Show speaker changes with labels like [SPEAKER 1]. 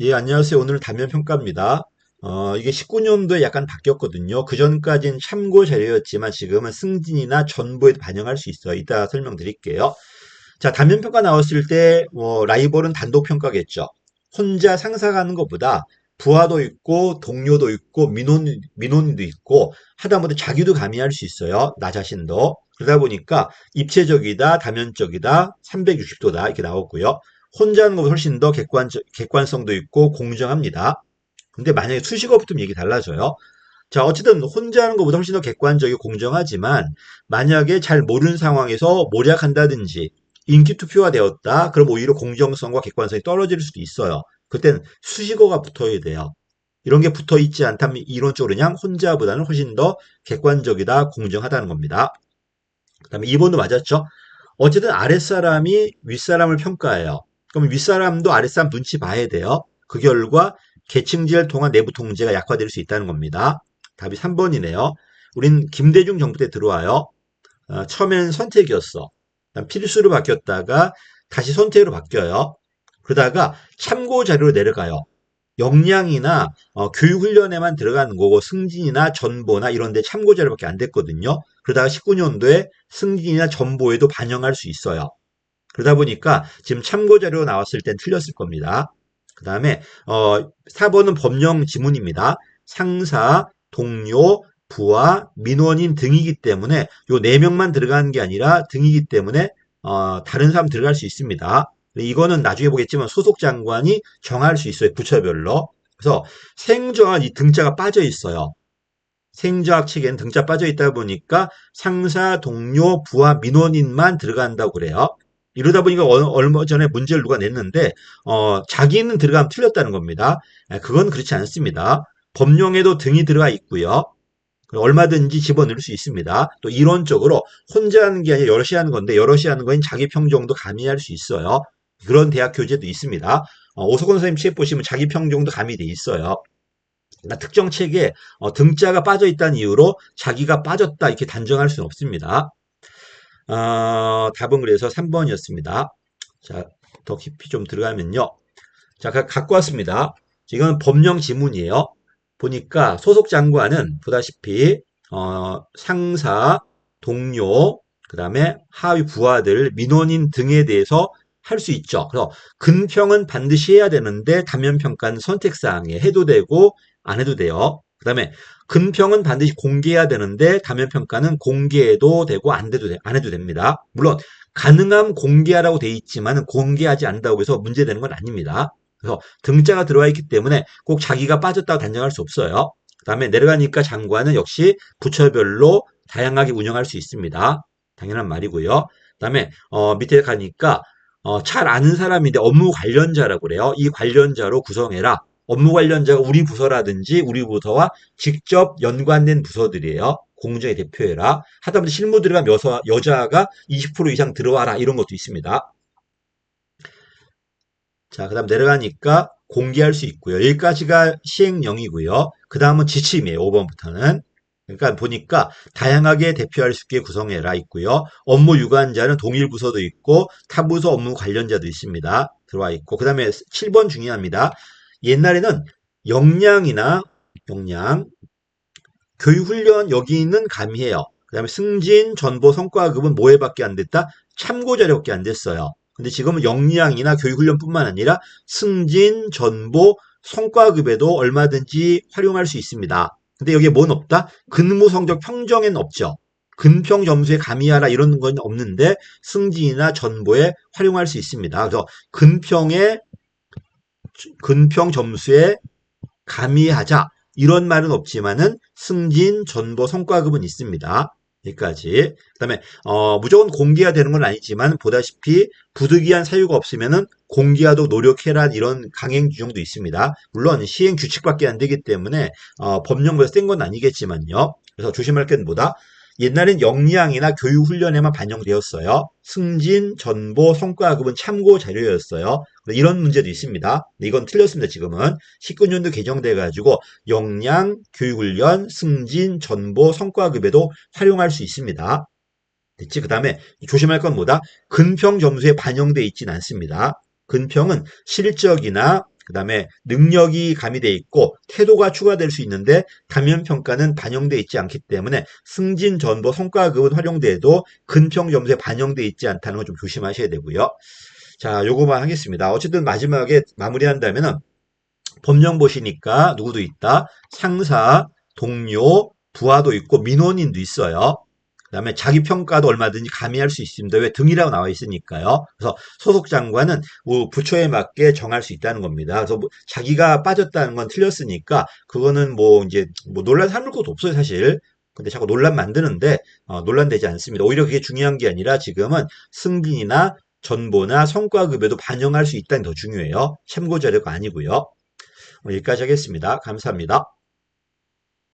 [SPEAKER 1] 예, 안녕하세요. 오늘 단면 평가입니다. 이게 19년도에 약간 바뀌었거든요. 그전까지는 참고 자료였지만 지금은 승진이나 전보에 반영할 수 있어요. 이따 설명드릴게요. 자, 단면 평가 나왔을 때, 라이벌은 단독 평가겠죠. 혼자 상사가는 것보다 부하도 있고, 동료도 있고, 민원인도 있고, 하다못해 자기도 가미할 수 있어요. 나 자신도. 그러다 보니까 입체적이다, 다면적이다, 360도다, 이렇게 나왔고요. 혼자 하는 것보다 훨씬 더 객관성도 있고, 공정합니다. 근데 만약에 수식어 붙으면 얘기 달라져요. 자, 어쨌든 혼자 하는 것보다 훨씬 더 객관적이고 공정하지만 만약에 잘 모르는 상황에서 모략한다든지 인기 투표가 되었다. 그럼 오히려 공정성과 객관성이 떨어질 수도 있어요. 그땐 수식어가 붙어야 돼요. 이런 게 붙어 있지 않다면 이론적으로 그냥 혼자보다는 훨씬 더 객관적이다, 공정하다는 겁니다. 그다음에 2번도 맞았죠? 어쨌든 아랫사람이 윗사람을 평가해요. 그럼 윗사람도 아랫사람 눈치 봐야 돼요. 그 결과 계층제를 통한 내부 통제가 약화될 수 있다는 겁니다. 답이 3번이네요. 우린 김대중 정부 때 들어와요. 처음엔 선택이었어. 필수로 바뀌었다가 다시 선택으로 바뀌어요. 그러다가 참고 자료로 내려가요. 역량이나 교육훈련에만 들어가는 거고 승진이나 전보나 이런 데 참고 자료밖에 안 됐거든요. 그러다가 19년도에 승진이나 전보에도 반영할 수 있어요. 그러다 보니까 지금 참고 자료 나왔을 땐 틀렸을 겁니다. 그 다음에 4번은 법령 지문입니다. 상사, 동료, 부하, 민원인 등이기 때문에 요 4명만 들어가는 게 아니라 등이기 때문에 다른 사람 들어갈 수 있습니다. 이거는 나중에 보겠지만 소속 장관이 정할 수 있어요. 부처별로. 그래서 생정한 이 등자가 빠져 있어요. 생저학 책에는 등자 빠져 있다 보니까 상사, 동료, 부하, 민원인만 들어간다고 그래요. 이러다 보니까 얼마 전에 문제를 누가 냈는데 자기는 들어가면 틀렸다는 겁니다. 그건 그렇지 않습니다. 법령에도 등이 들어가 있고요. 얼마든지 집어넣을 수 있습니다. 또 이론적으로 혼자 하는 게 아니라 여럿이 하는 건데 여럿이 하는 건 자기 평정도 가미할 수 있어요. 그런 대학 교재도 있습니다. 오석원 선생님 책 보시면 자기 평정도 가미돼 있어요. 특정 책에 등자가 빠져 있다는 이유로 자기가 빠졌다 이렇게 단정할 수는 없습니다. 답은 그래서 3번이었습니다. 자, 더 깊이 좀 들어가면요. 자, 갖고 왔습니다. 이건 법령 지문이에요. 보니까 소속 장관은 보다시피 상사, 동료, 그 다음에 하위 부하들, 민원인 등에 대해서 할 수 있죠. 그래서 근평은 반드시 해야 되는데 단면평가는 선택사항에 해도 되고 안 해도 돼요. 그 다음에 근평은 반드시 공개해야 되는데 단면평가는 공개해도 되고 안 해도 됩니다. 물론 가능한 공개하라고 돼 있지만 공개하지 않는다고 해서 문제되는 건 아닙니다. 그래서 등자가 들어와 있기 때문에 꼭 자기가 빠졌다고 단정할 수 없어요. 그 다음에 내려가니까 장관은 역시 부처별로 다양하게 운영할 수 있습니다. 당연한 말이고요. 그 다음에 밑에 가니까 잘 아는 사람인데 업무 관련자라고 그래요. 이 관련자로 구성해라. 업무 관련자가 우리 부서라든지 우리 부서와 직접 연관된 부서들이에요. 공정에 대표해라. 하다못해 실무 들어가면 여자가 20% 이상 들어와라. 이런 것도 있습니다. 자, 그 다음 내려가니까 공개할 수 있고요. 여기까지가 시행령이고요. 그 다음은 지침이에요. 5번부터는. 그러니까 보니까 다양하게 대표할 수 있게 구성해라 있고요. 업무 유관자는 동일 부서도 있고 타부서 업무 관련자도 있습니다. 들어와 있고 그 다음에 7번 중요합니다. 옛날에는 역량이나 역량, 교육훈련 여기는 가미해요. 그 다음에 승진, 전보, 성과급은 뭐에밖에 안 됐다? 참고자료밖에 안 됐어요. 근데 지금은 역량이나 교육훈련뿐만 아니라 승진, 전보, 성과급에도 얼마든지 활용할 수 있습니다. 근데 여기에 뭔 없다? 근무 성적 평정에는 없죠. 근평 점수에 가미하라 이런 건 없는데 승진이나 전보에 활용할 수 있습니다. 그래서 근평 점수에 가미하자 이런 말은 없지만은 승진, 전보, 성과급은 있습니다. 여기까지. 그다음에 무조건 공개해야 되는 건 아니지만 보다시피 부득이한 사유가 없으면은 공개하도록 노력해라 이런 강행 규정도 있습니다. 물론 시행 규칙밖에 안 되기 때문에 법령보다 센 건 아니겠지만요. 그래서 조심할 건 뭐다? 옛날엔 역량이나 교육 훈련에만 반영되었어요. 승진, 전보, 성과급은 참고 자료였어요. 이런 문제도 있습니다. 이건 틀렸습니다. 지금은 19년도 개정돼 가지고 역량, 교육훈련, 승진, 전보, 성과급에도 활용할 수 있습니다. 됐지? 그 다음에 조심할 건 뭐다? 근평 점수에 반영돼 있진 않습니다. 근평은 실적이나 그 다음에 능력이 가미돼 있고 태도가 추가될 수 있는데 단면평가는 반영돼 있지 않기 때문에 승진, 전보, 성과급은 활용돼도 근평 점수에 반영돼 있지 않다는 걸 좀 조심하셔야 되고요. 자, 요거만 하겠습니다. 어쨌든 마지막에 마무리한다면은 법령 보시니까 누구도 있다. 상사, 동료, 부하도 있고 민원인도 있어요. 그다음에 자기 평가도 얼마든지 가미할 수 있습니다. 왜 등이라고 나와 있으니까요. 그래서 소속 장관은 뭐 부처에 맞게 정할 수 있다는 겁니다. 그래서 뭐 자기가 빠졌다는 건 틀렸으니까 그거는 뭐 이제 뭐 논란 삼을 것도 없어요, 사실. 근데 자꾸 논란 만드는데 논란되지 않습니다. 오히려 그게 중요한 게 아니라 지금은 승진이나 전보나 성과급여도 반영할 수 있다는 게 더 중요해요. 참고 자료가 아니고요. 여기까지 하겠습니다. 감사합니다.